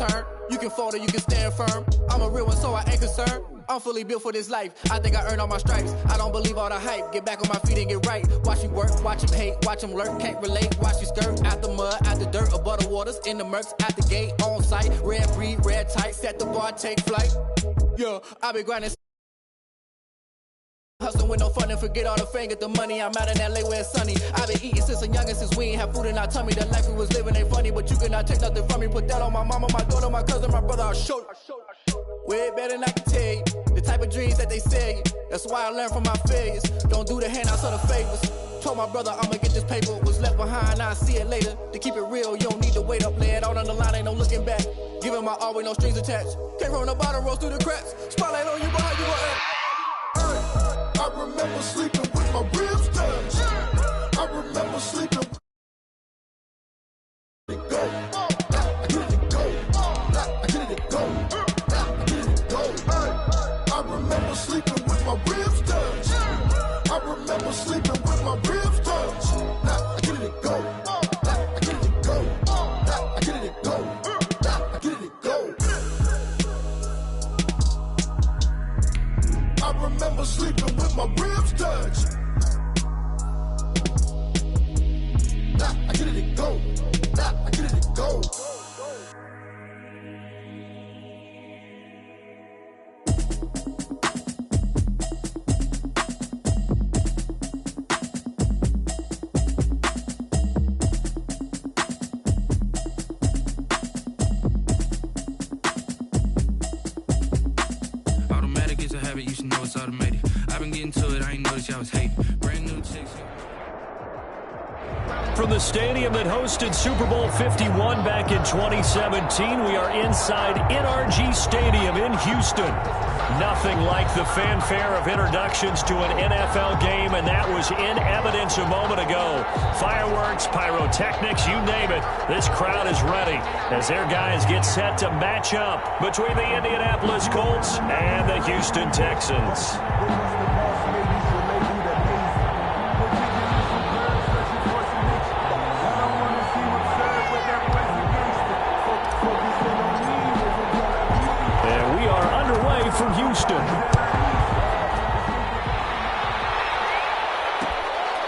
turn. You can fold or you can stand firm. I'm a real one, so I ain't concerned. I'm fully built for this life. I think I earned all my stripes. I don't believe all the hype. Get back on my feet and get right. Watch him work, watch him hate, watch him lurk. Can't relate, watch you skirt. Out the mud, out the dirt, above the waters, in the murks, out the gate, on site. Red breed, red tight, set the bar, take flight. Yeah, I been grinding. Hustling with no fun and forget all the fame, get the money. I'm out in LA where it's sunny. I've been eating since I'm youngin', since we ain't have food in our tummy. The life we was living ain't funny, but you cannot take nothing from me. Put that on my mama, my daughter, my cousin, my brother, I'll show you. Way better than I can tell you. The type of dreams that they sell you. That's why I learned from my failures. Don't do the handouts or the favors. Told my brother I'ma get this paper. Was left behind, I'll see it later. To keep it real, you don't need to wait up. Lay it out on the line, ain't no looking back. Giving my all with no strings attached. Can't roll the bottom, roll through the cracks. Spotlight on you, but how you gon' act? I remember sleeping with my ribs touched. I remember sleeping with it go. I get it go. I get it go. I get it go. I remember sleeping with my ribs touched. I remember sleeping with my ribs touched. I get it go. I get it go. I get it go. I get it go. I remember sleeping with my ribs touched. I get it go. I get it go. Automatic is a habit, you should know it's automated. I've been getting to it, I ain't noticed y'all was hating. Brand new chicks. From the stadium that hosted Super Bowl 51 back in 2017, we are inside NRG Stadium in Houston. Nothing like the fanfare of introductions to an NFL game, and that was in evidence a moment ago. Fireworks, pyrotechnics, you name it. This crowd is ready as their guys get set to match up between the Indianapolis Colts and the Houston Texans. From Houston.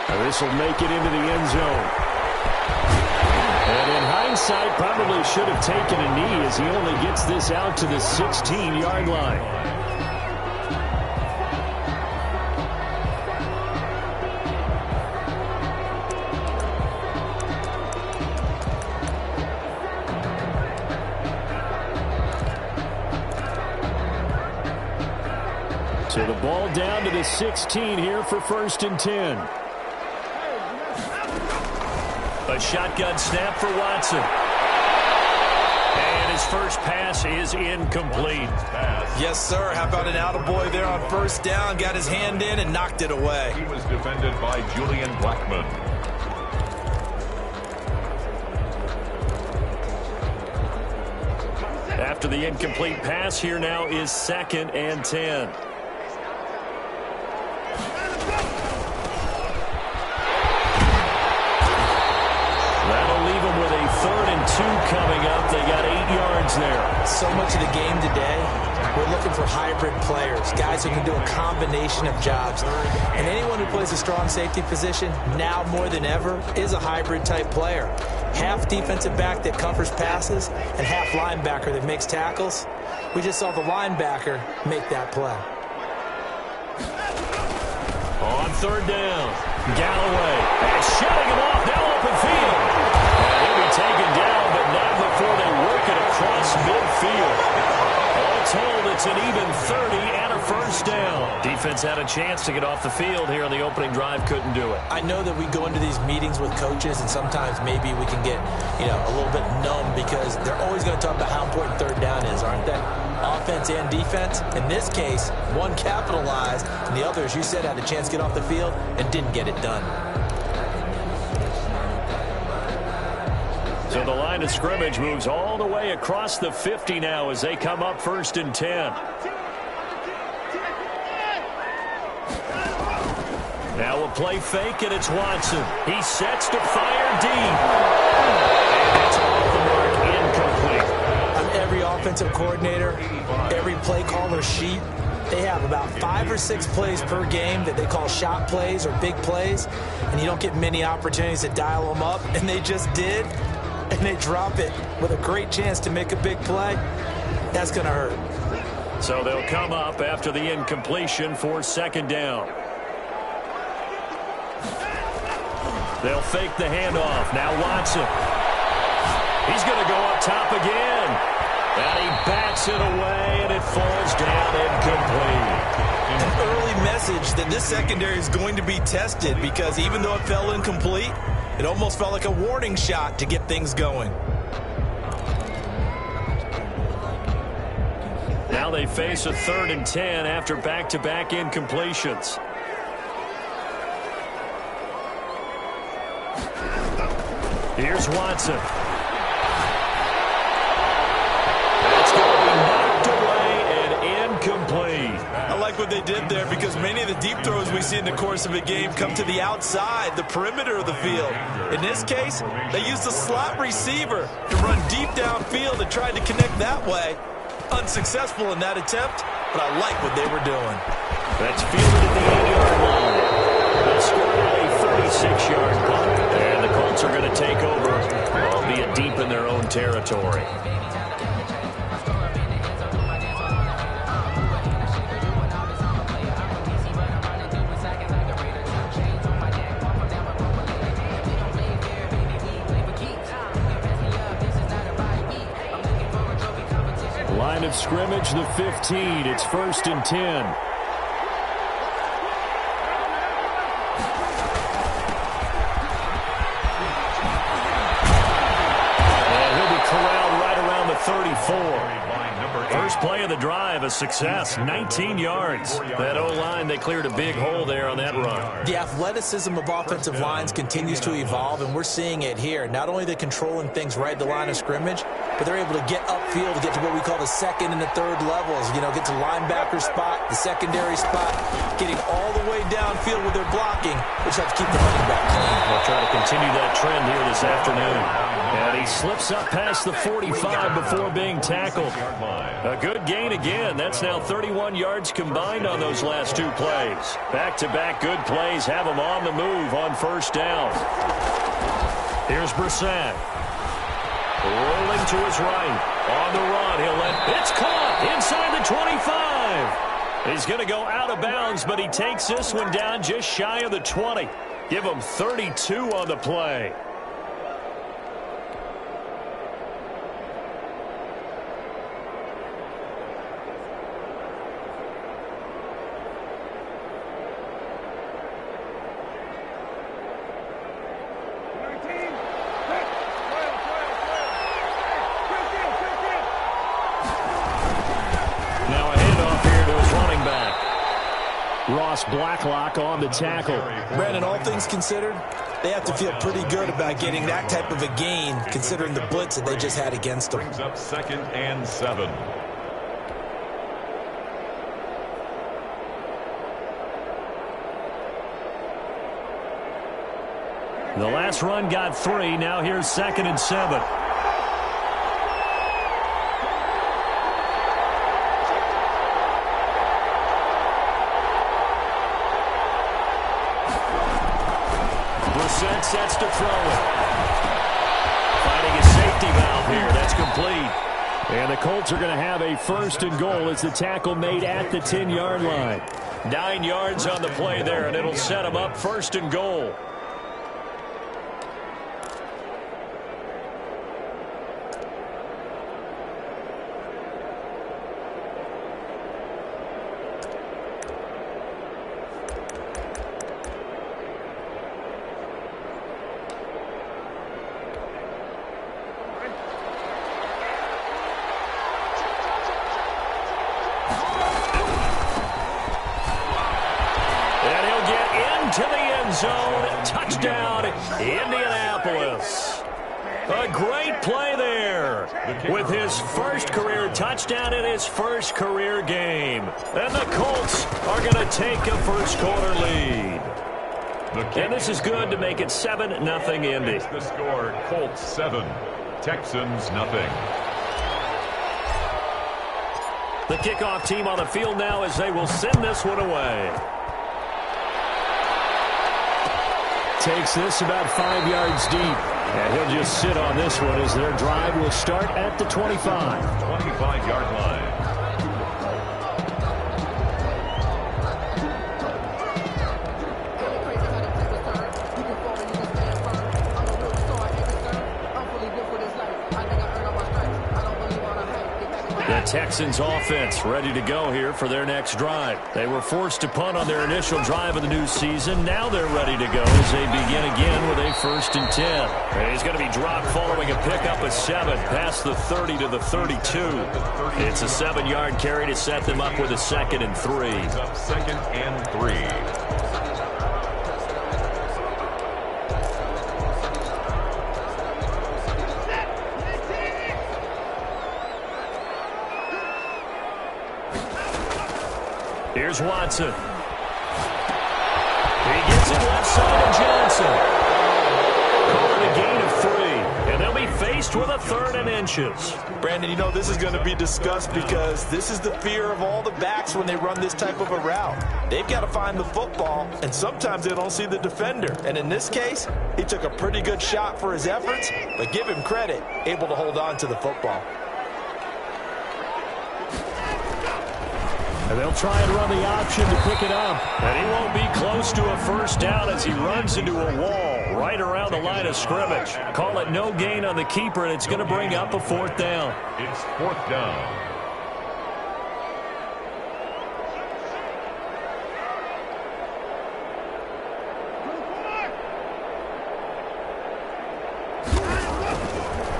Now this will make it into the end zone. And in hindsight, probably should have taken a knee as he only gets this out to the 16-yard line. So the ball down to the 16 here for 1st and 10. A shotgun snap for Watson. And his first pass is incomplete. Yes, sir. How about an attaboy there on 1st down? Got his hand in and knocked it away. He was defended by Julian Blackman. After the incomplete pass, here now is 2nd and 10. With a 3rd and 2 coming up, they got 8 yards there. So much of the game today, we're looking for hybrid players, guys who can do a combination of jobs. And anyone who plays a strong safety position, now more than ever, is a hybrid type player. Half defensive back that covers passes and half linebacker that makes tackles. We just saw the linebacker make that play. On 3rd down, Galloway and shutting him off, now open field. He'll be taken down, but not before they work it across midfield. All told, it's an even 30 and a 1st down. Defense had a chance to get off the field here on the opening drive, couldn't do it. I know that we go into these meetings with coaches, and sometimes maybe we can get, a little bit numb because they're always going to talk about how important 3rd down is, aren't they? Offense and defense. In this case, one capitalized, and the other, as you said, had a chance to get off the field and didn't get it done. So the line of scrimmage moves all the way across the 50 now as they come up 1st and 10. Now a play fake, and it's Watson. He sets to fire deep. And it's off the mark, incomplete. offensive coordinator, every play caller sheet, they have about 5 or 6 plays per game that they call shot plays or big plays, and you don't get many opportunities to dial them up, and they just did, and they drop it with a great chance to make a big play. That's going to hurt. So they'll come up after the incompletion for second down. They'll fake the handoff. Now Watson. He's going to go up top again. And he bats it away, and it falls down incomplete. An early message that this secondary is going to be tested, because even though it fell incomplete, it almost felt like a warning shot to get things going. Now they face a 3rd and 10 after back-to-back incompletions. Here's Watson. That's going to be knocked away and incomplete. I like what they did there, because many of the deep throws we see in the course of a game come to the outside, the perimeter of the field. In this case, they used a slot receiver to run deep downfield and tried to connect that way. Unsuccessful in that attempt, but I like what they were doing. That's fielded at the 8-yard line. They'll score a 36-yard punt, and the Colts are going to take over, albeit deep in their own territory. Line of scrimmage, the 15. It's 1st and 10. Corralled right around the 34. First play of the drive, a success, 19 yards. That O-line, they cleared a big hole there on that run. The athleticism of offensive lines continues to evolve, and we're seeing it here. Not only are they controlling things right at the line of scrimmage, but they're able to get upfield to get to what we call the 2nd and the 3rd levels. You know, get to linebacker spot, the secondary spot, getting all the way downfield with their blocking, which helps keep the running back clean. They'll try to continue that trend here this afternoon. And he slips up past the 45 before being tackled. A good gain again. That's now 31 yards combined on those last 2 plays. Back-to-back good plays have him on the move on 1st down. Here's Brissett. Rolling to his right. On the run. It's caught inside the 25. He's going to go out of bounds, but he takes this one down just shy of the 20. Give him 32 on the play. Blacklock on the tackle. Brandon, all things considered, they have to feel pretty good about getting that type of a gain, considering the blitz that they just had against them. Brings up 2nd and 7. The last run got 3. Now here's 2nd and 7. Sets to throw it. Finding a safety valve here. That's complete. And the Colts are going to have a 1st and goal as the tackle made at the 10-yard line. 9 yards on the play there, and it'll set them up 1st and goal. Zone, touchdown, Indianapolis. A great play there with his first career touchdown in his first career game. And the Colts are going to take a first quarter lead. And this is good to make it 7-0 Indy. The score, Colts 7, Texans 0. The kickoff team on the field now as they will send this one away. Takes this about 5 yards deep. And he'll just sit on this one as their drive will start at the 25. 25-yard line. The Texans offense ready to go here for their next drive. They were forced to punt on their initial drive of the new season. Now they're ready to go as they begin again with a 1st and 10. And he's going to be dropped following a pickup of 7 past the 30 to the 32. It's a 7-yard carry to set them up with a 2nd and 3. 2nd and 3. Here's Watson. He gets it left side of Johnson. Calling a gain of 3. And they'll be faced with a 3rd and inches. Brandon, you know this is going to be discussed because this is the fear of all the backs when they run this type of a route. They've got to find the football, and sometimes they don't see the defender. And in this case, he took a pretty good shot for his efforts, but give him credit, able to hold on to the football. And they'll try and run the option to pick it up. And he won't be close to a 1st down as he runs into a wall right around the line of scrimmage. Call it no gain on the keeper, and it's going to bring up a 4th down. It's 4th down.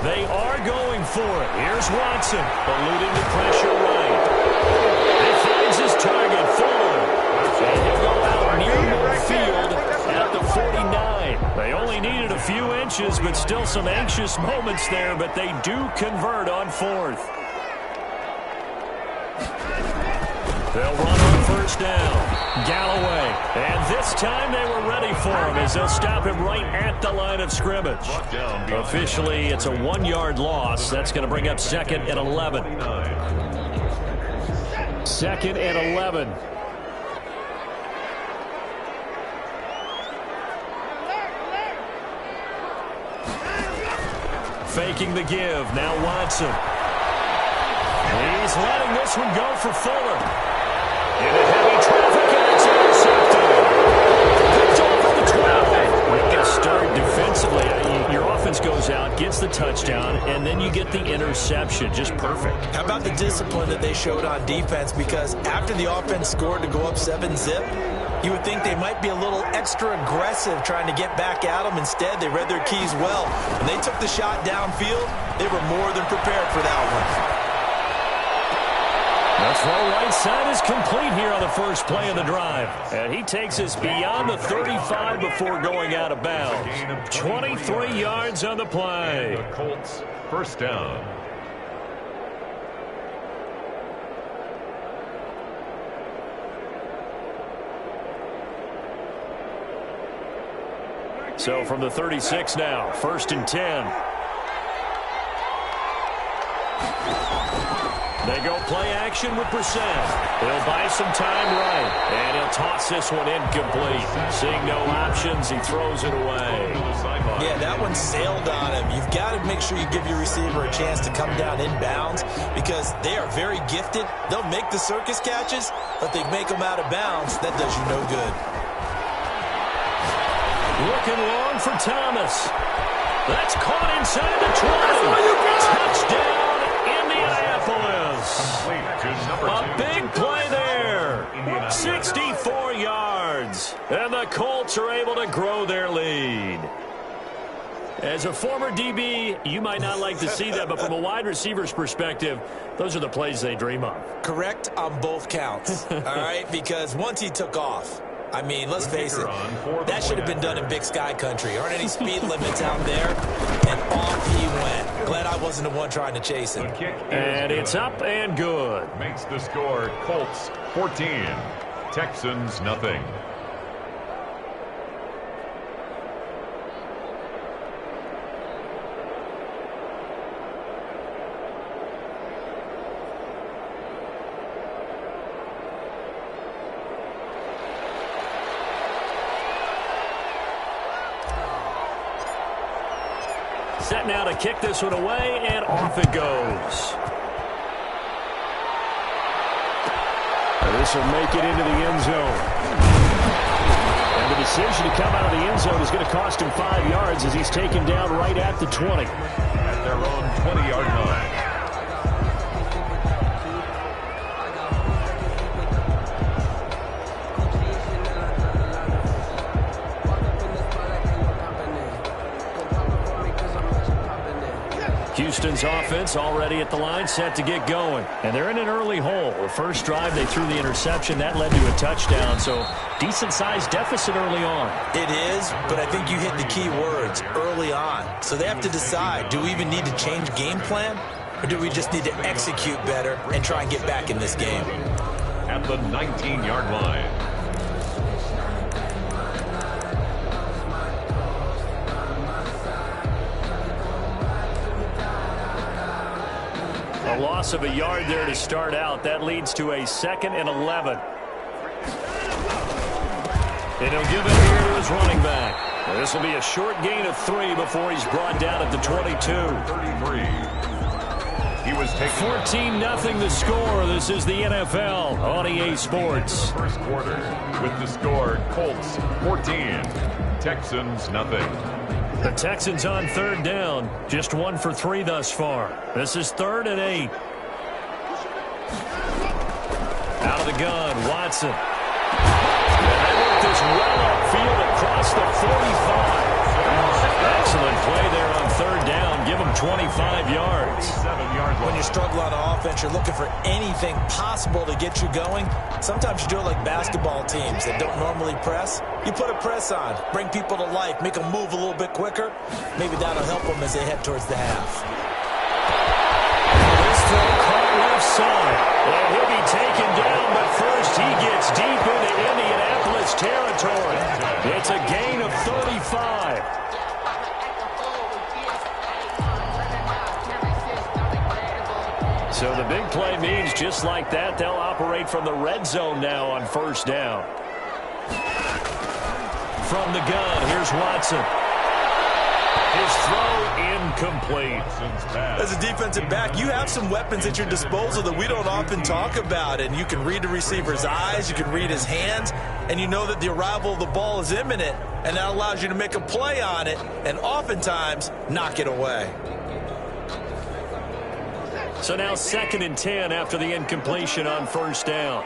They are going for it. Here's Watson, eluding the pressure right. He finds his target, Fuller. And he'll go out near midfield at the 49. They only needed a few inches, but still some anxious moments there, but they do convert on 4th. They'll run on 1st down. Galloway. And this time they were ready for him as they'll stop him right at the line of scrimmage. Officially, it's a 1-yard loss. That's going to bring up 2nd and 11. 2nd and 11. Faking the give. Now Watson. He's letting this one go for Fuller. Into heavy traffic, and it's intercepted. Picked off at the 12. Make a start defensively. Your offense goes out, gets the touchdown, and then you get the interception. Just perfect. How about the discipline that they showed on defense? Because after the offense scored to go up 7-zip, you would think they might be a little extra aggressive trying to get back at them. Instead, they read their keys well. When they took the shot downfield, they were more than prepared for that one. The throw right side is complete here on the first play of the drive. And he takes us beyond the 35 before going out of bounds. 23 yards on the play. The Colts, 1st down. So from the 36 now, 1st and 10. They go play action with Brissett. He'll buy some time right, and he'll toss this one incomplete. Seeing no options, he throws it away. Yeah, that one sailed on him. You've got to make sure you give your receiver a chance to come down inbounds because they are very gifted. They'll make the circus catches, but they make them out of bounds. That does you no good. Looking long for Thomas. That's caught inside the 20. Touchdown, Indianapolis. A big play there. 64 yards. And the Colts are able to grow their lead. As a former DB, you might not like to see that, but from a wide receiver's perspective, those are the plays they dream of. Correct on both counts, all right? Because once he took off, I mean, let's face it, that should have been done in Big Sky Country. Aren't any speed limits out there? And off he went. Glad I wasn't the one trying to chase him. And it's up and good. Makes the score Colts 14, Texans nothing. Set now to kick this one away, and off it goes. This will make it into the end zone. And the decision to come out of the end zone is going to cost him 5 yards as he's taken down right at the 20. At their own 20-yard line. Houston's offense already at the line, set to get going. And they're in an early hole. The first drive, they threw the interception. That led to a touchdown, so decent-sized deficit early on. It is, but I think you hit the key words, early on. So they have to decide, do we even need to change game plan, or do we just need to execute better and try and get back in this game? At the 19-yard line. A loss of a yard there to start out. That leads to a 2nd and 11. And he'll give it here to his running back. This will be a short gain of 3 before he's brought down at the 22. 33. He was taking 14-0 the score. This is the NFL on EA Sports. First quarter with the score Colts 14, Texans nothing. The Texans on 3rd down. Just 1 for 3 thus far. This is 3rd and 8. Out of the gun, Watson. And they work this well upfield across the 45. Excellent play there on 3rd down. Give them 25 yards. 7 yards. When you struggle on offense, you're looking for anything possible to get you going. Sometimes you do it like basketball teams that don't normally press. You put a press on, bring people to life, make them move a little bit quicker. Maybe that'll help them as they head towards the half. This throw caught left side. And he'll be taken down, but first he gets deep into Indianapolis territory. It's a gain of 35. So the big play means just like that, they'll operate from the red zone now on 1st down. From the gun, here's Watson. His throw incomplete. As a defensive back, you have some weapons at your disposal that we don't often talk about. And you can read the receiver's eyes, you can read his hands, and you know that the arrival of the ball is imminent. And that allows you to make a play on it and oftentimes knock it away. So now 2nd and 10 after the incompletion on 1st down.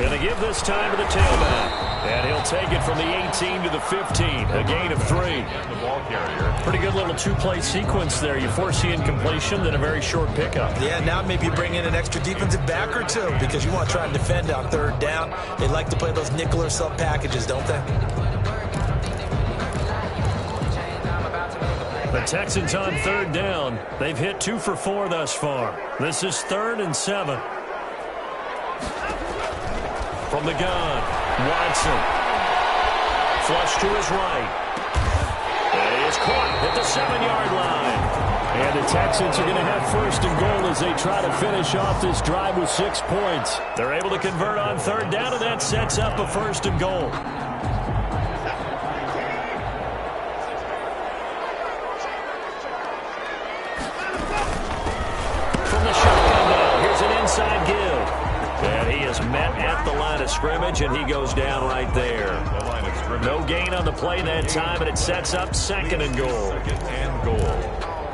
Going to give this time to the tailback. And he'll take it from the 18 to the 15. A gain of 3. The ball carrier. Pretty good little 2-play sequence there. You force the incompletion, then a very short pickup. Yeah, now maybe you bring in an extra defensive back or 2 because you want to try and defend on 3rd down. They like to play those nickel or sub packages, don't they? The Texans on 3rd down. They've hit 2 for 4 thus far. This is 3rd and 7. From the gun, Watson. Flush to his right. And he is caught at the 7-yard line. And the Texans are going to have 1st and goal as they try to finish off this drive with 6 points. They're able to convert on 3rd down, and that sets up a 1st and goal. Inside give. And he is met at the line of scrimmage, and he goes down right there. No gain on the play that time, and it sets up 2nd and goal. 2nd and goal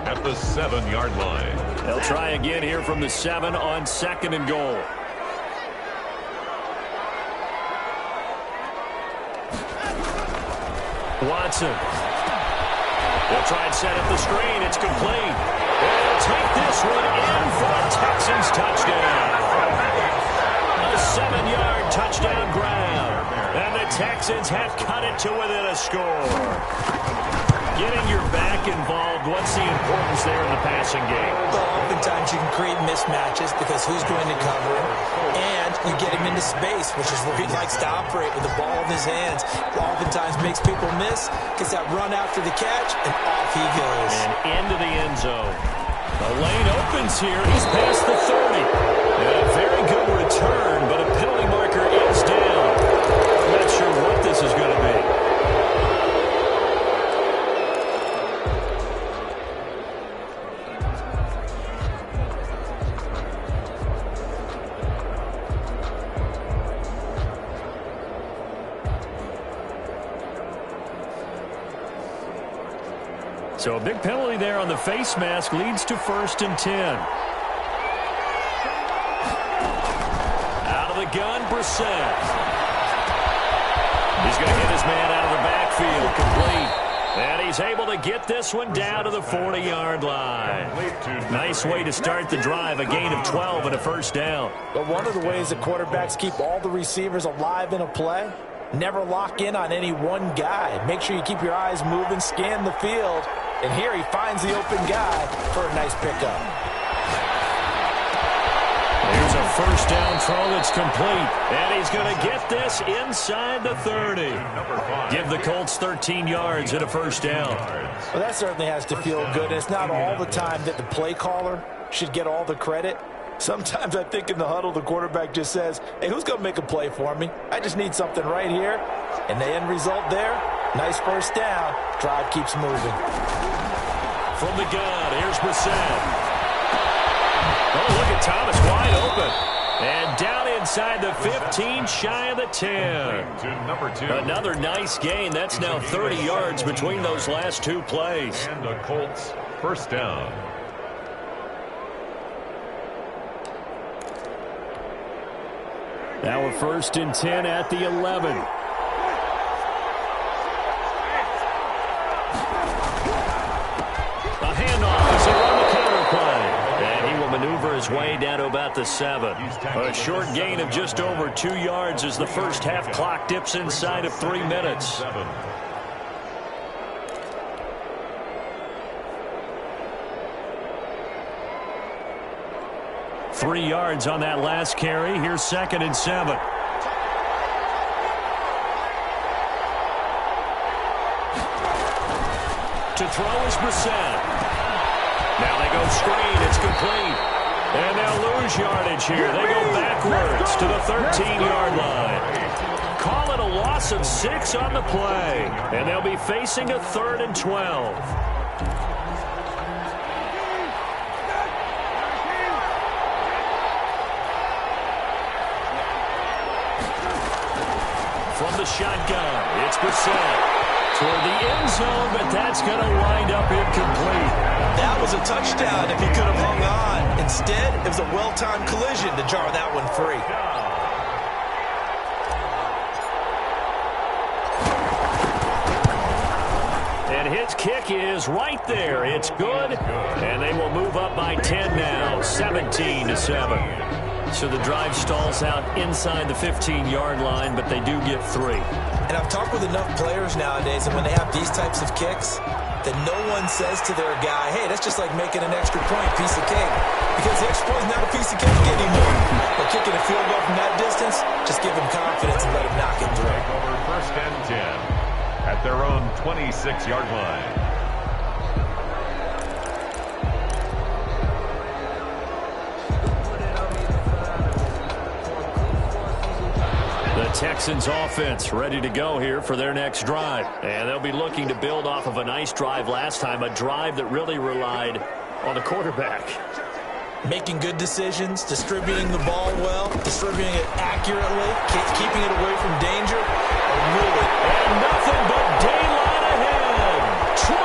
at the 7-yard line. They'll try again here from the 7 on 2nd and goal. Watson. They'll try and set up the screen. It's complete. They'll take this one in for a Texans touchdown. A 7-yard touchdown grab. And the Texans have cut it to within a score. Getting your back involved, what's the importance there in the passing game? Well, oftentimes you can create mismatches because who's going to cover him, and you get him into space, which is where he likes to operate with the ball in his hands. Oftentimes makes people miss, gets that run after the catch, and off he goes. And into the end zone. The lane opens here. He's past the 30. And a very good return, but a penalty marker is down. I'm not sure what this is going to be. So a big penalty there on the face mask leads to 1st and 10. Out of the gun, Brissett. He's going to hit his man out of the backfield, complete. And he's able to get this one down to the 40-yard line. Nice way to start the drive, a gain of 12 and a 1st down. But one of the ways that quarterbacks keep all the receivers alive in a play, never lock in on any one guy. Make sure you keep your eyes moving, scan the field. And here he finds the open guy for a nice pickup. Here's a 1st down throw that's complete. And he's going to get this inside the 30. Give the Colts 13 yards and a 1st down. Well, that certainly has to feel good. It's not all the time that the play caller should get all the credit. Sometimes I think in the huddle, the quarterback just says, hey, who's going to make a play for me? I just need something right here. And the end result there, nice 1st down. Drive keeps moving. From the gun, here's Brissett. Oh, look at Thomas wide open. And down inside the 15, shy of the 10. Another nice gain. That's now 30 yards between those last 2 plays. And the Colts 1st down. Now a 1st and 10 at the 11. A handoff as they run the counter play. And he will maneuver his way down to about the 7. A short gain of just over 2 yards as the first half clock dips inside of 3 minutes. 3 yards on that last carry. Here's 2nd and 7. To throw is Brissett. Now they go screen. It's complete. And they'll lose yardage here. They go backwards to the 13-yard line. Call it a loss of 6 on the play. And they'll be facing a 3rd and 12. From the shotgun, it's Brissett. Toward the end zone, but that's going to wind up incomplete. That was a touchdown if he could have hung on. Instead, it was a well-timed collision to jar that one free. And his kick is right there. It's good, and they will move up by 10 now, 17-7. So the drive stalls out inside the 15-yard line, but they do get 3. And I've talked with enough players nowadays, and when they have these types of kicks, that no one says to their guy, hey, that's just like making an extra point, piece of cake. Because the extra point is not a piece of cake anymore. But kicking a field goal from that distance, just give them confidence and let them knock it through. Over 1st and 10 at their own 26-yard line. Texans offense ready to go here for their next drive. And they'll be looking to build off of a nice drive last time, a drive that really relied on the quarterback. Making good decisions, distributing the ball well, distributing it accurately, keeping it away from danger. And nothing but daylight ahead. 20.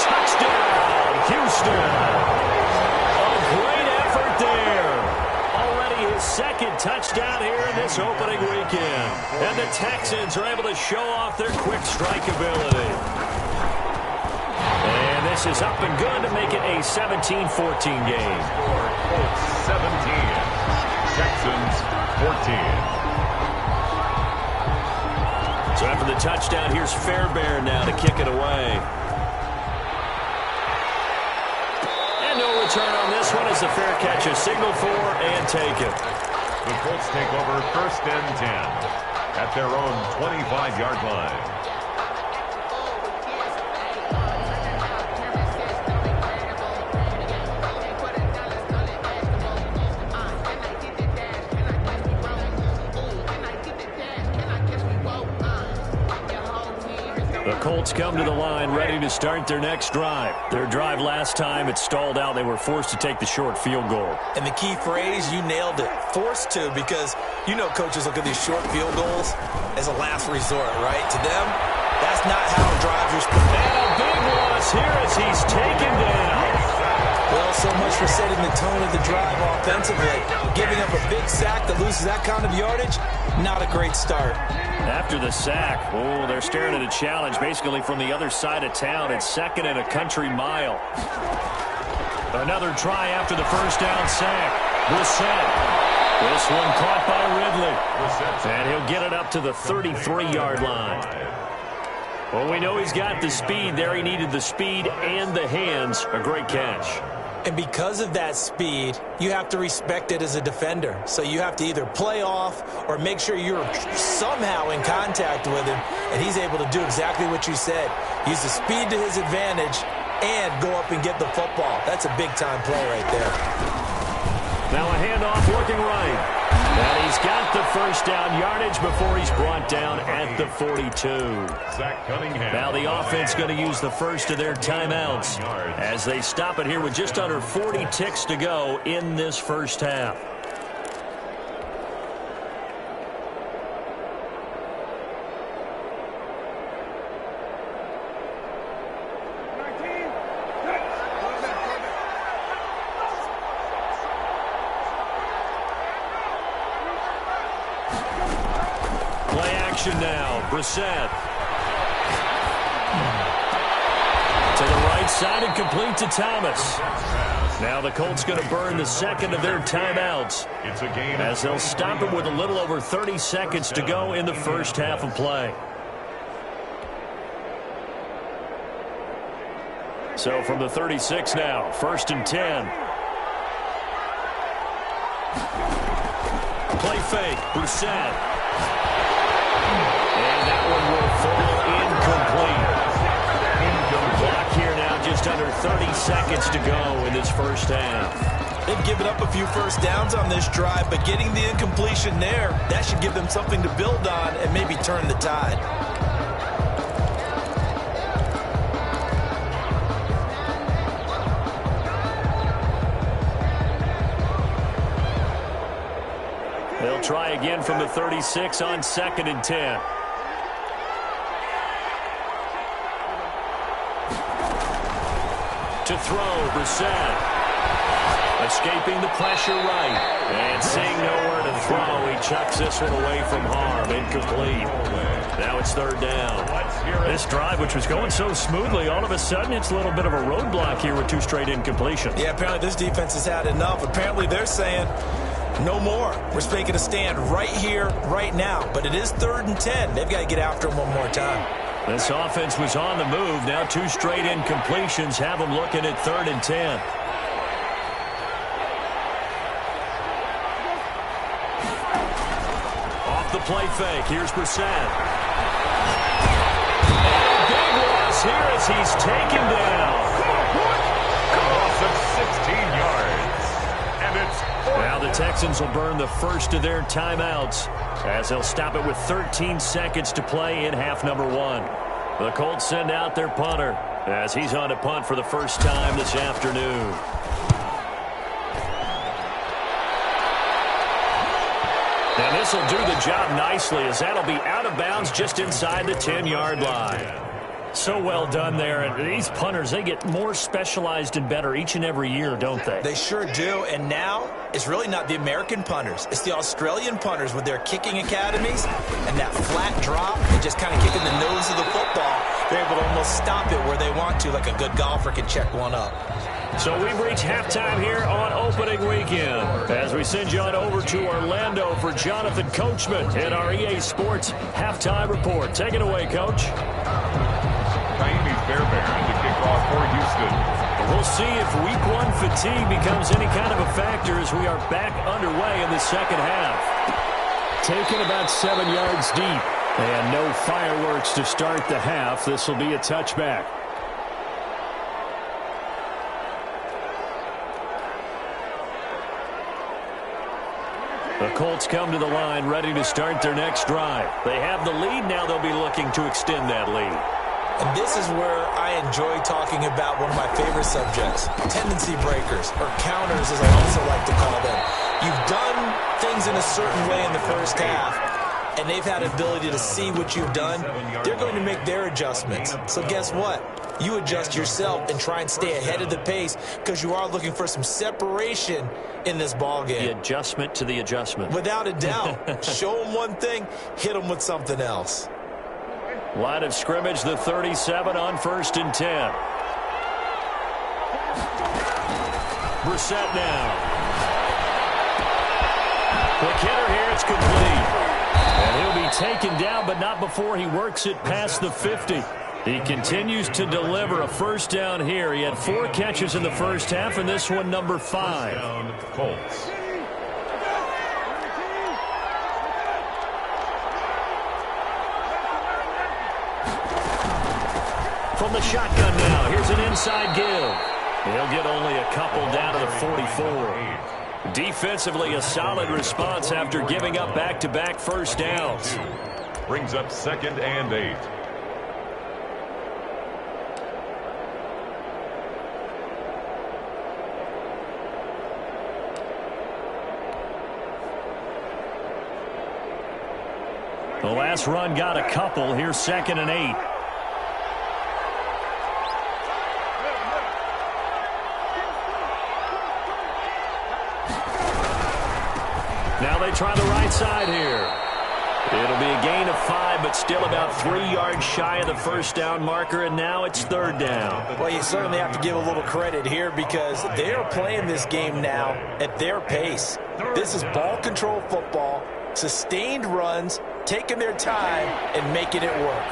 Touchdown, Houston. A great effort there. Already his 2nd touchdown here in this opening weekend. And the Texans are able to show off their quick strike ability. And this is up and good to make it a 17-14 game. 17. Texans 14. So after the touchdown, here's Fairbairn now to kick it away. And no return on this one as the fair catch is signaled for and taken. The Colts take over 1st and 10 at their own 25-yard line. The Colts come to the line ready to start their next drive. Their drive last time, it stalled out. They were forced to take the short field goal. And the key phrase, you nailed it, forced to, because you know coaches look at these short field goals as a last resort, right? To them, that's not how drives are supposed to be. And a big one, a loss here as he's taken down. Well, so much for setting the tone of the drive offensively. Giving up a big sack that loses that kind of yardage, not a great start. After the sack, they're staring at a challenge basically from the other side of town. It's 2nd and a country mile. Another try after the first down sack. Brissett. This one caught by Ridley. And he'll get it up to the 33-yard line. Well, we know he's got the speed there. He needed the speed and the hands. A great catch. And because of that speed, you have to respect it as a defender. So you have to either play off or make sure you're somehow in contact with him, and he's able to do exactly what you said. Use the speed to his advantage and go up and get the football. That's a big-time play right there. Now a handoff working right. And he's got the first down yardage before he's brought down at the 42. Now the offense going to use the first of their timeouts as they stop it here with just under 40 ticks to go in this first half. Now, Brissett. To the right side and complete to Thomas. Now the Colts going to burn the second of their timeouts as they'll stop it with a little over 30 seconds to go in the first half of play. So from the 36 now, 1st and 10. Play fake, Brissett. And that one will fall incomplete. Clock here now, just under 30 seconds to go in this first half. They've given up a few first downs on this drive, but getting the incompletion there, that should give them something to build on and maybe turn the tide. They'll try again from the 36 on 2nd and 10. To throw, Brissett. Escaping the pressure right. And seeing nowhere to throw, he chucks this one away from harm. Incomplete. Now it's 3rd down. This drive, which was going so smoothly, all of a sudden it's a little bit of a roadblock here with 2 straight incompletions. Yeah, apparently this defense has had enough. Apparently they're saying, no more. We're making a stand right here, right now. But it is 3rd and 10. They've got to get after him one more time. This offense was on the move. Now 2 straight incompletions have them looking at 3rd and 10. Off the play fake. Here's Brissett. And a big loss here as he's taken down. Loss of 16 yards. And it's now the Texans will burn the first of their timeouts as they'll stop it with 13 seconds to play in half number 1. The Colts send out their punter as he's on to punt for the first time this afternoon. And this will do the job nicely as that'll be out of bounds just inside the 10-yard line. So well done there. And these punters, they get more specialized and better each and every year, don't they? They sure do. And now it's really not the American punters. It's the Australian punters with their kicking academies and that flat drop and just kind of kicking the nose of the football. They're able to almost stop it where they want to, like a good golfer can check one up. So we've reached halftime here on opening weekend as we send you on over to Orlando for Jonathan Coachman in our EA Sports Halftime Report. Take it away, Coach. Fairbairn to kick off for Houston. We'll see if week 1 fatigue becomes any kind of a factor as we are back underway in the second half. Taken about 7 yards deep and no fireworks to start the half. This will be a touchback. The Colts come to the line ready to start their next drive. They have the lead. Now they'll be looking to extend that lead. And this is where I enjoy talking about one of my favorite subjects, tendency breakers, or counters as I also like to call them. You've done things in a certain way in the first half, and they've had the ability to see what you've done, they're going to make their adjustments. So guess what? You adjust yourself and try and stay ahead of the pace because you are looking for some separation in this ball game. The adjustment to the adjustment. Without a doubt. Show them one thing, hit them with something else. Line of scrimmage, the 37 on 1st and 10. Brissett now. Quick hitter here, it's complete. And he'll be taken down, but not before he works it past the 50. He continues to deliver a first down here. He had 4 catches in the first half, and this one number 5. Down, Colts. From the shotgun now, here's an inside give. He'll get only a couple down to the 44. Defensively, a solid response after giving up back-to-back first downs. Brings up 2nd and 8. The last run got a couple. Here's 2nd and 8. Now they try the right side here. It'll be a gain of 5, but still about 3 yards shy of the first down marker, and now it's 3rd down. Well, you certainly have to give a little credit here because they are playing this game now at their pace. This is ball control football, sustained runs, taking their time, and making it work.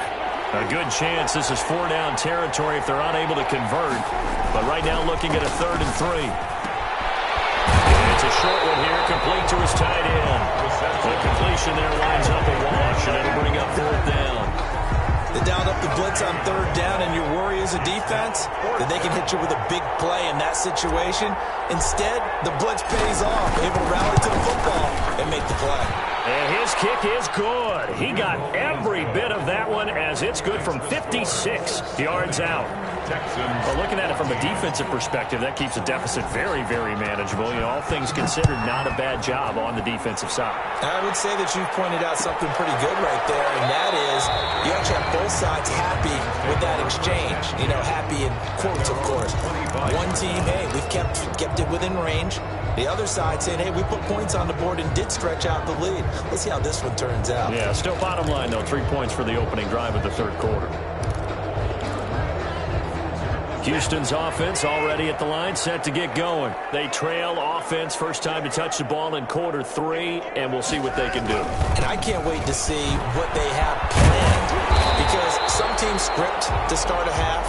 A good chance this is 4-down territory if they're unable to convert, but right now looking at a 3rd and 3. It's a short one here, complete to his tight end. The completion there lines up a wash, and it'll bring up 4th down. They dialed up the blitz on 3rd down, and your worry as a defense that they can hit you with a big play in that situation. Instead, the blitz pays off, able to rally to the football and make the play. And his kick is good. He got every bit of that one as it's good from 56 yards out. Well, looking at it from a defensive perspective, that keeps the deficit very, very manageable. You know, all things considered, not a bad job on the defensive side. I would say that you've pointed out something pretty good right there, and that is you actually have both sides happy with that exchange. You know, happy in quotes, of course. One team, hey, we've kept it within range. The other side saying, hey, we put points on the board and did stretch out the lead. Let's see how this one turns out. Yeah, still bottom line, though, 3 points for the opening drive of the 3rd quarter. Houston's offense already at the line, set to get going. They trail offense, first time to touch the ball in quarter 3, and we'll see what they can do. And I can't wait to see what they have planned, because some teams script to start a half.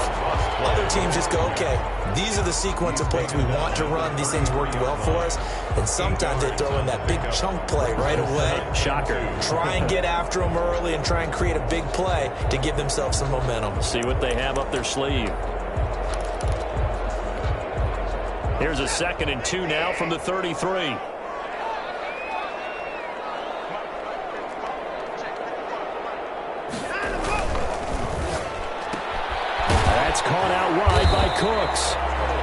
Other teams just go, okay, these are the sequence of plays we want to run. These things worked well for us. And sometimes they throw in that big chunk play right away. Shocker. Try and get after them early and try and create a big play to give themselves some momentum. See what they have up their sleeve. Here's a 2nd and 2 now from the 33. That's caught out wide by Cooks.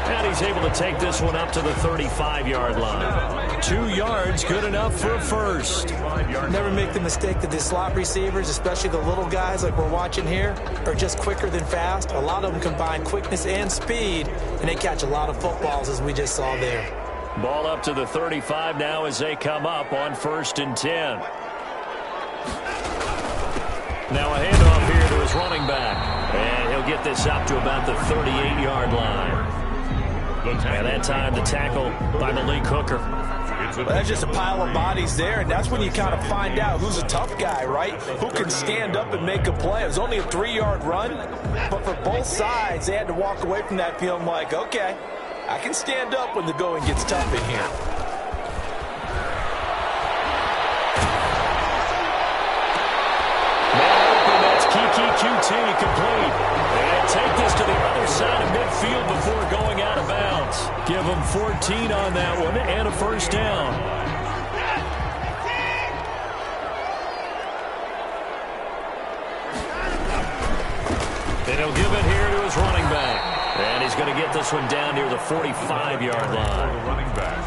And he's able to take this one up to the 35-yard line. 2 yards, good enough for a first. Never make the mistake that the slot receivers, especially the little guys like we're watching here, are just quicker than fast. A lot of them combine quickness and speed, and they catch a lot of footballs, as we just saw there. Ball up to the 35 now as they come up on 1st and 10. Now a handoff here to his running back. And he'll get this up to about the 38-yard line. And that time the tackle by Malik Hooker. Well, that's just a pile of bodies there, and that's when you kind of find out who's a tough guy, right? Who can stand up and make a play. It was only a 3-yard run, but for both sides, they had to walk away from that feeling like, okay, I can stand up when the going gets tough in here. QT complete. And take this to the other side of midfield before going out of bounds. Give them 14 on that one and a first down. And he'll give it here to his running back. And he's going to get this one down near the 45-yard line. The running back.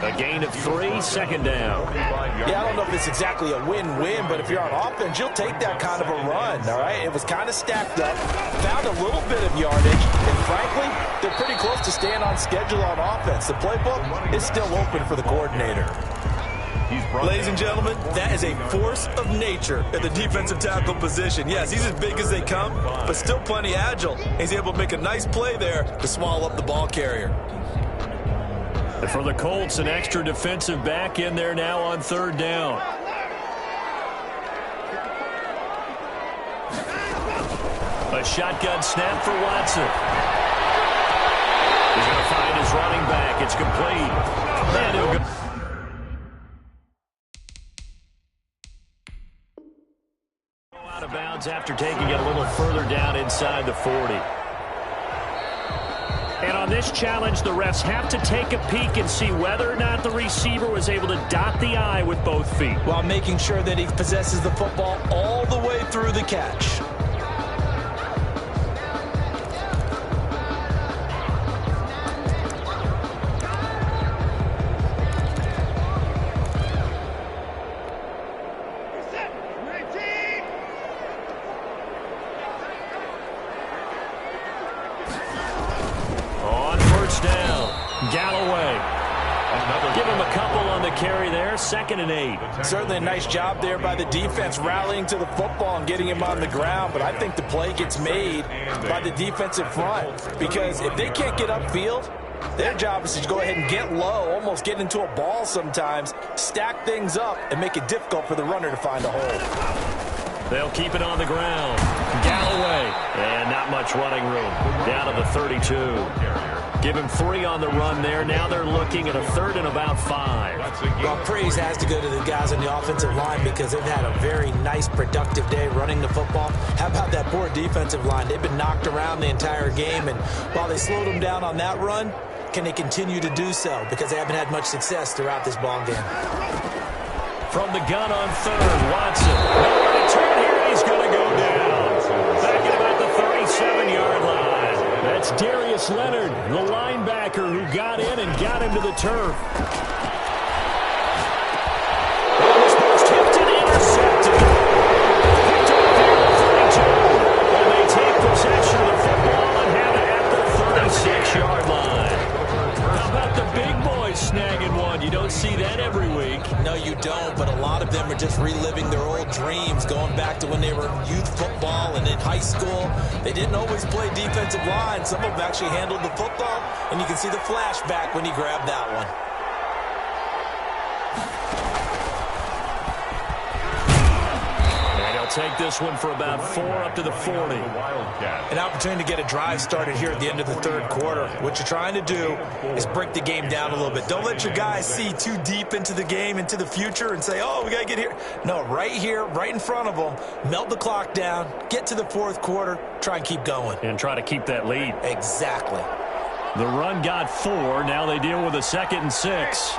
A gain of 3, second down. Yeah, I don't know if it's exactly a win-win, but if you're on offense, you'll take that kind of a run, all right? It was kind of stacked up, found a little bit of yardage, and frankly, they're pretty close to staying on schedule on offense. The playbook is still open for the coordinator. Ladies and gentlemen, that is a force of nature at the defensive tackle position. Yes, he's as big as they come, but still plenty agile. He's able to make a nice play there to swallow up the ball carrier. For the Colts, an extra defensive back in there now on third down. A shotgun snap for Watson. He's going to find his running back. It's complete. And he'll go. Out of bounds after taking it a little further down inside the 40. And on this challenge, the refs have to take a peek and see whether or not the receiver was able to dot the I with both feet, while making sure that he possesses the football all the way through the catch. Second and 8. Certainly a nice job there by the defense rallying to the football and getting him on the ground, but I think the play gets made by the defensive front, because if they can't get upfield, their job is to go ahead and get low, almost get into a ball sometimes, stack things up, and make it difficult for the runner to find a hole. They'll keep it on the ground. Galloway. And not much running room. Down to the 32. Give him 3 on the run there. Now they're looking at a third and about 5. Well, praise has to go to the guys on the offensive line because they've had a very nice, productive day running the football. How about that poor defensive line? They've been knocked around the entire game, and while they slowed them down on that run, can they continue to do so? Because they haven't had much success throughout this ball game. From the gun on third, Watson. Nowhere to turn here. He's going to go down. Back at about the 37-yard line. That's Darius Leonard, the linebacker who got in and got him to the turf. This was tipped and intercepted. Picked up there at 32. And they take possession of the football and have it at the 36-yard line. How about the big boys snagging one? You don't see that every week. No, you don't, but a lot of them are just reliving their old dreams, going back to when they were in youth football and in high school. They didn't always play defensive line. Some of them actually handled the football, and you can see the flashback when he grabbed that one. Take this one for about 4 up to the 40. An opportunity to get a drive started here at the end of the third quarter. What you're trying to do is break the game down a little bit. Don't let your guys see too deep into the game, into the future, and say, oh, we got to get here. No, right here, right in front of them, melt the clock down, get to the fourth quarter, try and keep going. And try to keep that lead. Exactly. The run got 4. Now they deal with a 2nd and 6.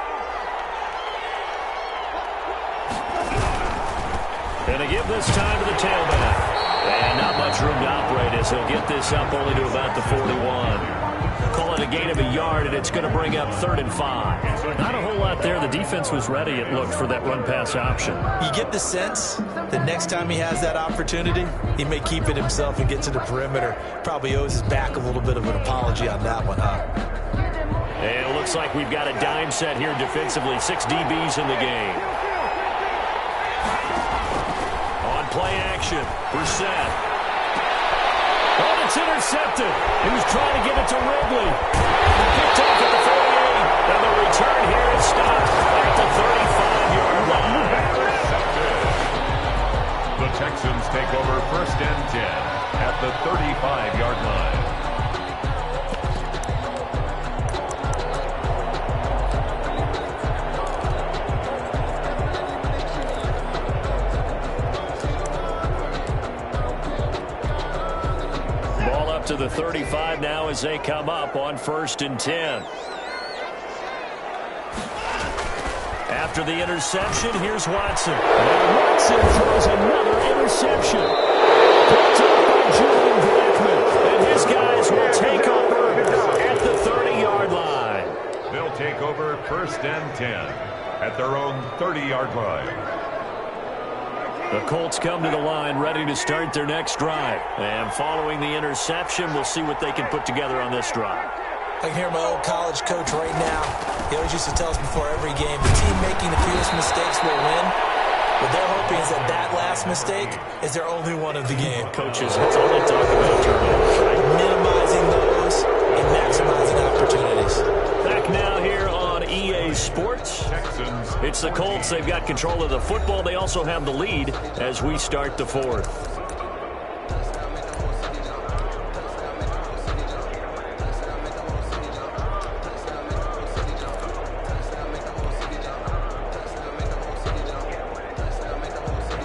And they give this time to the tailback. And not much room to operate as he'll get this up only to about the 41. Call it a gain of a yard, and it's going to bring up 3rd and 5. Not a whole lot there. The defense was ready, it looked, for that run-pass option. You get the sense that next time he has that opportunity, he may keep it himself and get to the perimeter. Probably owes his back a little bit of an apology on that one, huh? And it looks like we've got a dime set here defensively. 6 DBs in the game. Play action. Brissett. Oh, it's intercepted. He was trying to get it to Ridley. Picked off at the 48. And the return here is stopped at the 35-yard line. The Texans take over 1st and 10 at the 35-yard line. To the 35 now as they come up on 1st and 10. After the interception, here's Watson. And Watson throws another interception. Picked up by Julian Blackman. And his guys will take over at the 30-yard line. They'll take over 1st and 10 at their own 30-yard line. The Colts come to the line ready to start their next drive. And following the interception, we'll see what they can put together on this drive. I can hear my old college coach right now. He always used to tell us before every game, the team making the fewest mistakes will win. What they're hoping is that that last mistake is their only one of the game. Coaches, that's all they talk about, turnovers, right? Minimizing those and maximizing opportunities. Back now here on EA Sports. Texans. It's the Colts. They've got control of the football. They also have the lead as we start the fourth.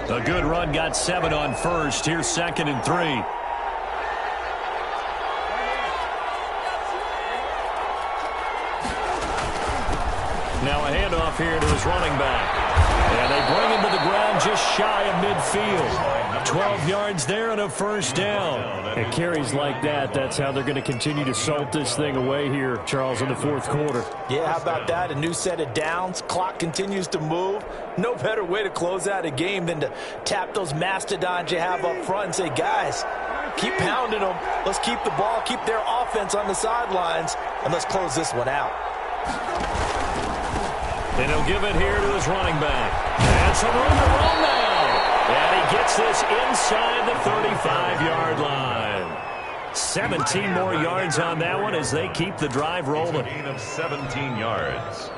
A good run got 7 on first. Here's 2nd and 3. Now a handoff here to his running back. And they bring him to the ground just shy of midfield. 12 yards there and a first down. And carries like that, that's how they're going to continue to salt this thing away here, Charles, in the fourth quarter. Yeah, how about that? A new set of downs. Clock continues to move. No better way to close out a game than to tap those mastodons you have up front and say, guys, keep pounding them. Let's keep the ball, keep their offense on the sidelines, and let's close this one out. And he'll give it here to his running back. And some room to run now. And he gets this inside the 35-yard line. 17 more yards on that one as they keep the drive rolling. Gain of 17 yards.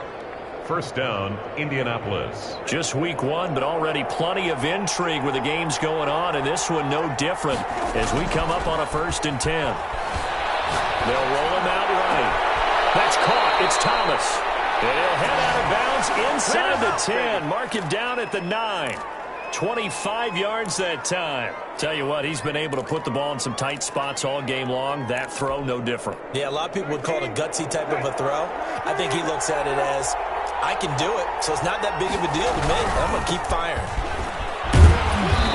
First down, Indianapolis. Just week 1, but already plenty of intrigue with the games going on, and this one no different as we come up on a 1st and 10. They'll roll him out right. That's caught. It's Thomas. And he'll head out of bounds inside the 10. Mark him down at the 9. 25 yards that time. Tell you what, he's been able to put the ball in some tight spots all game long. That throw, no different. Yeah, a lot of people would call it a gutsy type of a throw. I think he looks at it as, I can do it, so it's not that big of a deal to me. I'm going to keep firing.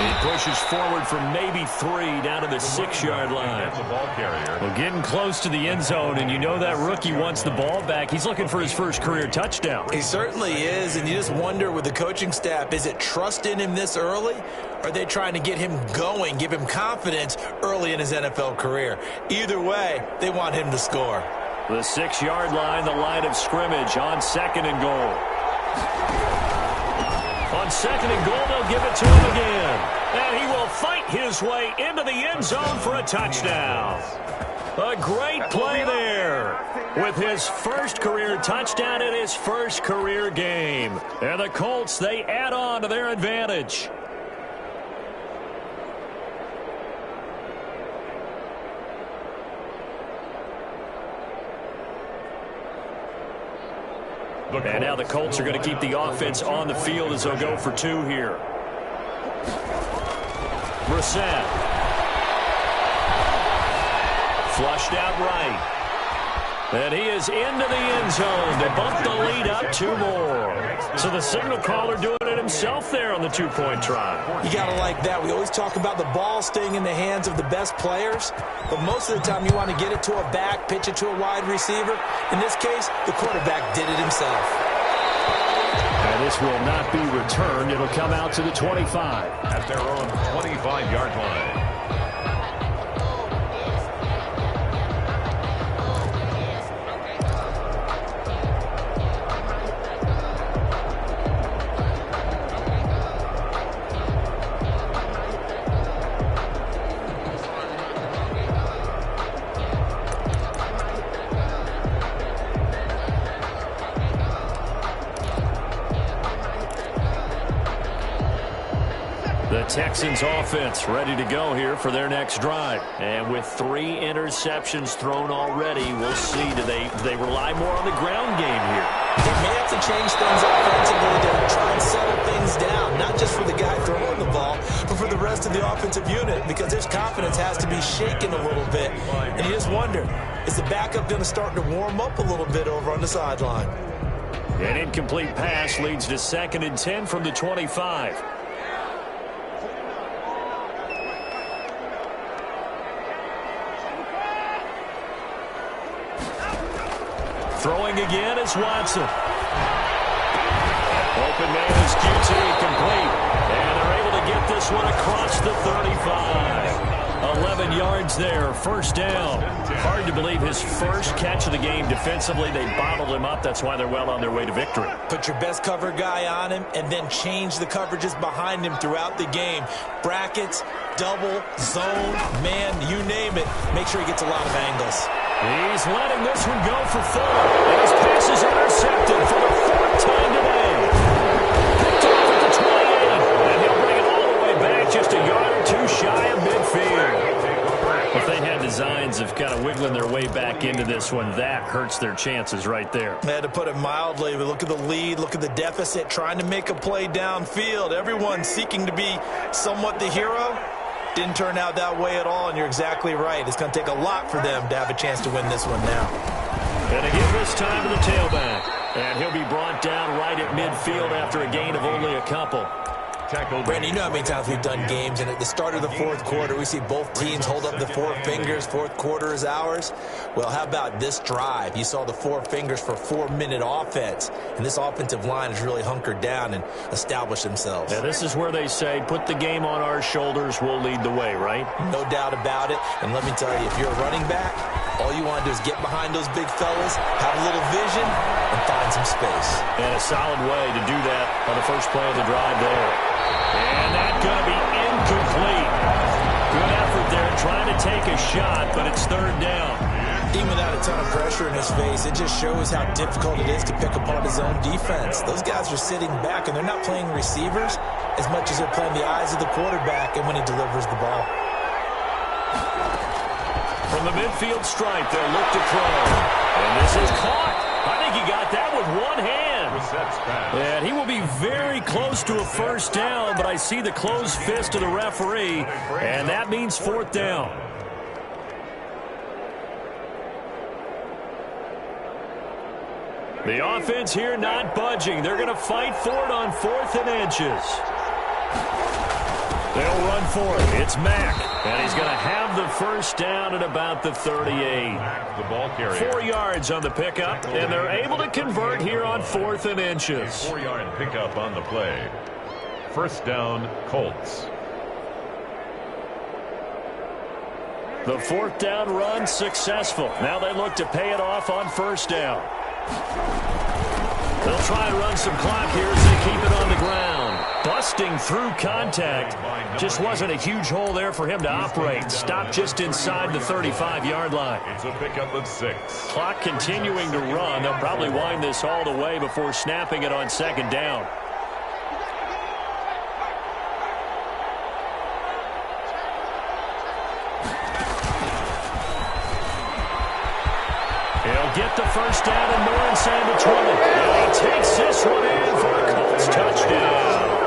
He pushes forward from maybe 3 down to the 6-yard line. Well, getting close to the end zone, and you know that rookie wants the ball back. He's looking for his first career touchdown. He certainly is, and you just wonder with the coaching staff, is it trust in him this early? Or are they trying to get him going, give him confidence early in his NFL career? Either way, they want him to score. The 6-yard line, the line of scrimmage on 2nd and goal. On 2nd and goal, they'll give it to him again. And he will fight his way into the end zone for a touchdown. A great play there with his first career touchdown in his first career game. And the Colts, they add on to their advantage. And now the Colts are going to keep the offense on the field as they'll go for 2 here. Brissett. Flushed out right. And he is into the end zone to bump the lead up 2 more. So the signal caller doing it himself there on the 2-point try. You got to like that. We always talk about the ball staying in the hands of the best players, but most of the time you want to get it to a back, pitch it to a wide receiver. In this case, the quarterback did it himself. And this will not be returned. It'll come out to the 25. At their own 25-yard line. The Texans offense ready to go here for their next drive. And with 3 interceptions thrown already, we'll see. Do they rely more on the ground game here? They may have to change things offensively to try and settle things down, not just for the guy throwing the ball, but for the rest of the offensive unit, because his confidence has to be shaken a little bit. And you just wonder, is the backup going to start to warm up a little bit over on the sideline? An incomplete pass leads to 2nd and 10 from the 25. Throwing again is Watson. Open man is QT, complete. And they're able to get this one across the 35. 11 yards there, first down. Hard to believe his first catch of the game defensively. They bottled him up. That's why they're well on their way to victory. Put your best cover guy on him and then change the coverages behind him throughout the game. Brackets, double, zone, man, you name it. Make sure he gets a lot of angles. He's letting this one go for 4. And his pass is intercepted for the 4th time today. Picked off at the 28. And he'll bring it all the way back just a yard or 2 shy of midfield. If they had designs of kind of wiggling their way back into this one, that hurts their chances right there. I had to put it mildly, but look at the lead, look at the deficit, trying to make a play downfield. Everyone seeking to be somewhat the hero. Didn't turn out that way at all, and you're exactly right. It's going to take a lot for them to have a chance to win this one now. And again this time to the tailback. And he'll be brought down right at midfield after a gain of only a couple. Brandon, you know how many times we've done games, and at the start of the 4th quarter, we see both teams hold up the 4 fingers. 4th quarter is ours. Well, how about this drive? You saw the 4 fingers for 4-minute offense, and this offensive line has really hunkered down and established themselves. Yeah, this is where they say, put the game on our shoulders, we'll lead the way, right? No doubt about it. And let me tell you, if you're a running back, all you want to do is get behind those big fellas, have a little vision, and find some space. And a solid way to do that on the first play of the drive there. And that's going to be incomplete. Good effort there trying to take a shot, but it's 3rd down. Even without a ton of pressure in his face, it just shows how difficult it is to pick apart his own defense. Those guys are sitting back, and they're not playing receivers as much as they're playing the eyes of the quarterback and when he delivers the ball. From the midfield stripe, they'll look to throw. And this is caught. I think he got that with one hand. And he will be very close to a first down, but I see the closed fist of the referee, and that means 4th down. The offense here not budging. They're going to fight for it on 4th and inches. They'll run for it. It's Mack, and he's going to have the first down at about the 38. The ball carrier. 4 yards on the pickup, and they're able to convert here on 4th and inches. 4-yard pickup on the play. First down, Colts. The 4th down run successful. Now they look to pay it off on first down. They'll try and run some clock here as they keep it on the ground. Busting through contact. Just wasn't a huge hole there for him to operate. Stopped just inside the 35-yard line. It's a pickup of 6. Clock continuing to run. They'll probably wind this all the way before snapping it on 2nd down. He'll get the first down and more inside the 20. And he takes this one in for a Colts touchdown.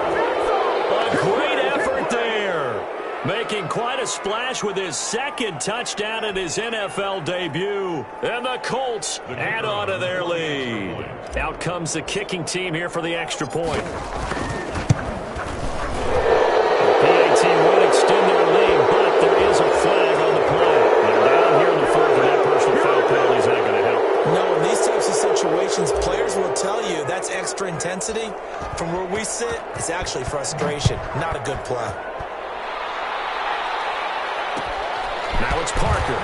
A great effort there. Making quite a splash with his 2nd touchdown in his NFL debut. And the Colts add on to their lead. Out comes the kicking team here for the extra point. The PA team will extend their lead, but there is a flag on the play. They're down here in the 4th, and that personal foul penalty is not going to help. No, in these types of situations, players will tell you that's extra intensity. From where we sit, it's actually frustration, not a good play. Now it's Parker.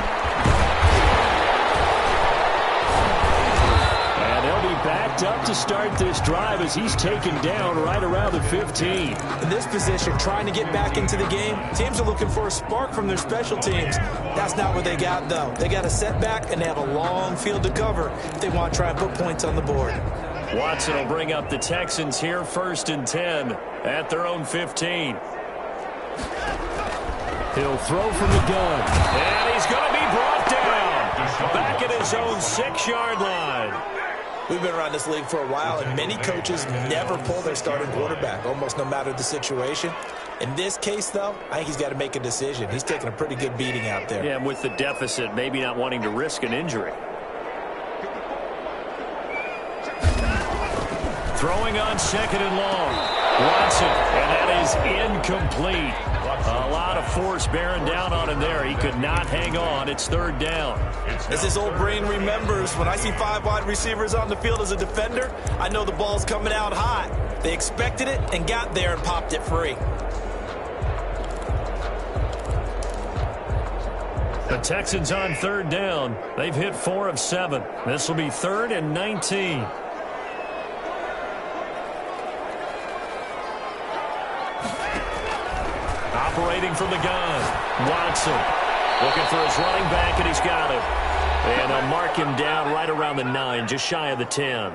And they'll be backed up to start this drive as he's taken down right around the 15. In this position, trying to get back into the game, teams are looking for a spark from their special teams. That's not what they got, though. They got a setback, and they have a long field to cover if they want to try and put points on the board. Watson will bring up the Texans here 1st and 10 at their own 15. He'll throw from the gun. And he's going to be brought down. Back at his own 6-yard line. We've been around this league for a while, and many coaches never pull their starting quarterback, almost no matter the situation. In this case, though, I think he's got to make a decision. He's taking a pretty good beating out there. Yeah, and with the deficit, maybe not wanting to risk an injury. Throwing on 2nd and long. Watson, and that is incomplete. A lot of force bearing down on him there. He could not hang on. It's third down. As his old brain remembers, when I see 5 wide receivers on the field as a defender, I know the ball's coming out hot. They expected it and got there and popped it free. The Texans on third down. They've hit 4 of 7. This will be 3rd and 19. Operating from the gun, Watson looking for his running back, and he's got him. And they'll mark him down right around the 9, just shy of the 10.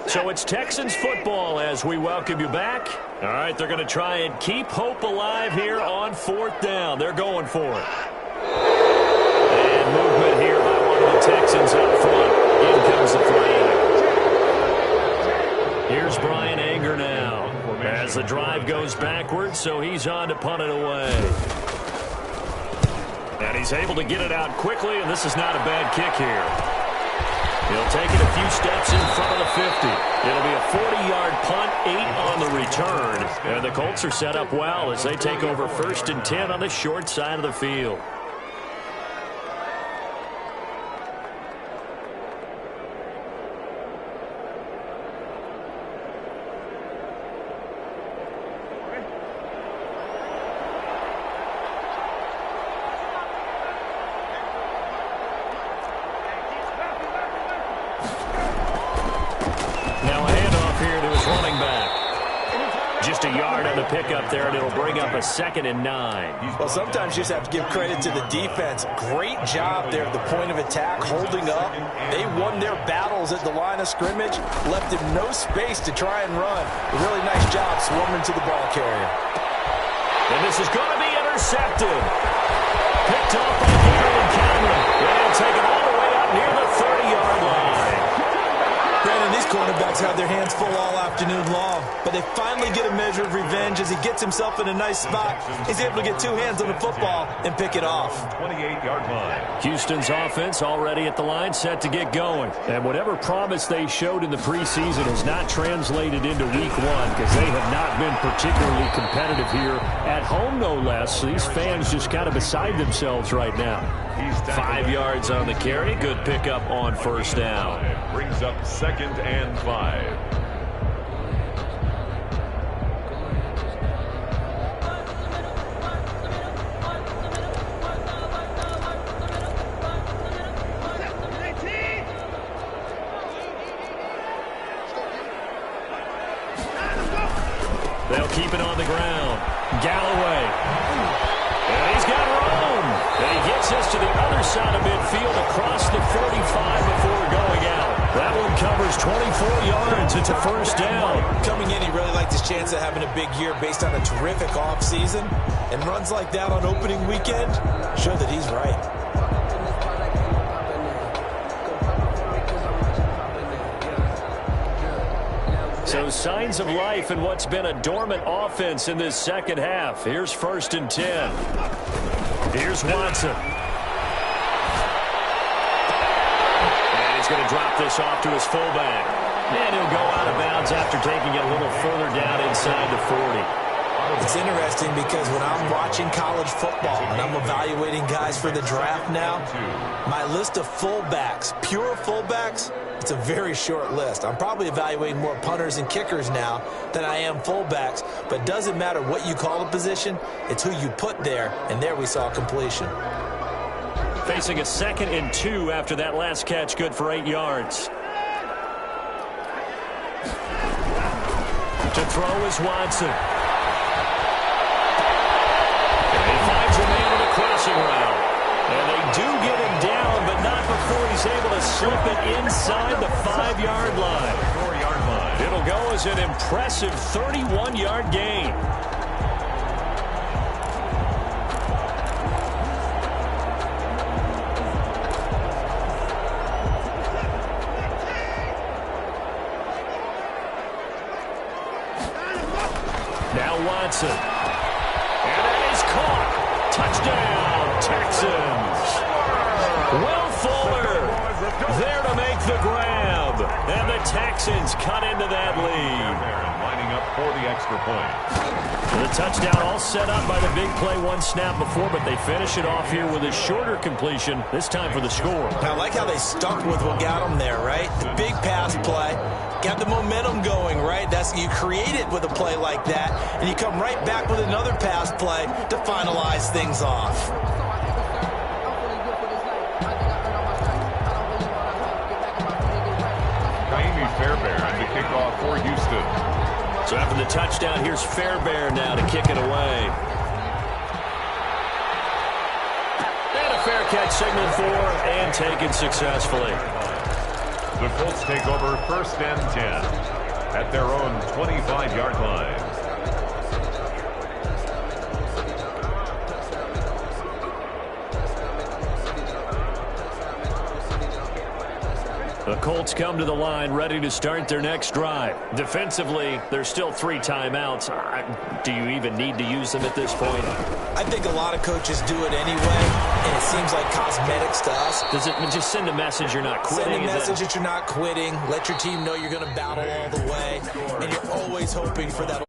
So it's Texans football as we welcome you back. All right, they're going to try and keep hope alive here on 4th down. They're going for it. And movement here by one of the Texans up front. In comes the flag. Here's Brian Anger now as the drive goes backwards, so he's on to punt it away. And he's able to get it out quickly, and this is not a bad kick here. He'll take it a few steps in front of the 50. It'll be a 40-yard punt, 8 on the return. And the Colts are set up well as they take over 1st and 10 on the short side of the field. Pickup there, and it'll bring up a 2nd and 9. Well, sometimes you just have to give credit to the defense. Great job there at the point of attack, holding up. They won their battles at the line of scrimmage, left him no space to try and run. A really nice job swarming to the ball carrier. And this is going to be intercepted. Picked up by Garland Cameron. And taken all the way up near the 30-yard line. Brandon, these cornerbacks had their hands full all afternoon long, but they finally get a measure of revenge as he gets himself in a nice spot. He's able to get 2 hands on the football and pick it off. 28-yard line. Houston's offense already at the line, set to get going. And whatever promise they showed in the preseason has not translated into week 1 because they have not been particularly competitive here at home, no less. These fans just kind of beside themselves right now. 5 yards on the carry. Good pickup on 1st down. Brings up 2nd and 5. They'll keep it on the ground. Galloway. And he's got room. And he gets us to the other side of midfield across the 45 before going out. That one covers 24 yards. It's a 1st down. Coming in, he really liked his chance of having a big year based on a terrific offseason. And runs like that on opening weekend show that he's right. So signs of life in what's been a dormant offense in this 2nd half. Here's 1st and 10. Here's Watson. And he's going to drop this off to his fullback. And he'll go out of bounds after taking it a little further down inside the 40. It's interesting because when I'm watching college football and I'm evaluating guys for the draft now, my list of fullbacks, pure fullbacks, it's a very short list. I'm probably evaluating more punters and kickers now than I am fullbacks, but it doesn't matter what you call a position, it's who you put there, and there we saw completion. Facing a 2nd and 2 after that last catch, good for 8 yards. To throw is Watson. And he finds a man on the crossing route. And they do get him down, but not before he's able to slip it inside the 5-yard line. 4-yard line. It'll go as an impressive 31-yard gain. Now Watson. And that is caught. Touchdown, Texans. Will Fuller there to make the grab. And the Texans cut into that lead. Lining up for the extra point. The touchdown all set up by the big play one snap before, but they finish it off here with a shorter completion, this time for the score. I like how they stuck with what got them there, right? The big pass play, got the momentum going, right? You create it with a play like that, and you come right back with another pass play to finalize things off. Fairbairn to kick off for Houston. So after the touchdown, here's Fairbairn now to kick it away. And a fair catch signaled for and taken successfully. The Colts take over 1st and 10 at their own 25-yard line. The Colts come to the line ready to start their next drive. Defensively, there's still 3 timeouts. Do you even need to use them at this point? I think a lot of coaches do it anyway, and it seems like cosmetics to us. Does it just send a message you're not quitting? Send a message that you're not quitting. Let your team know you're going to battle all the way, and you're always hoping for that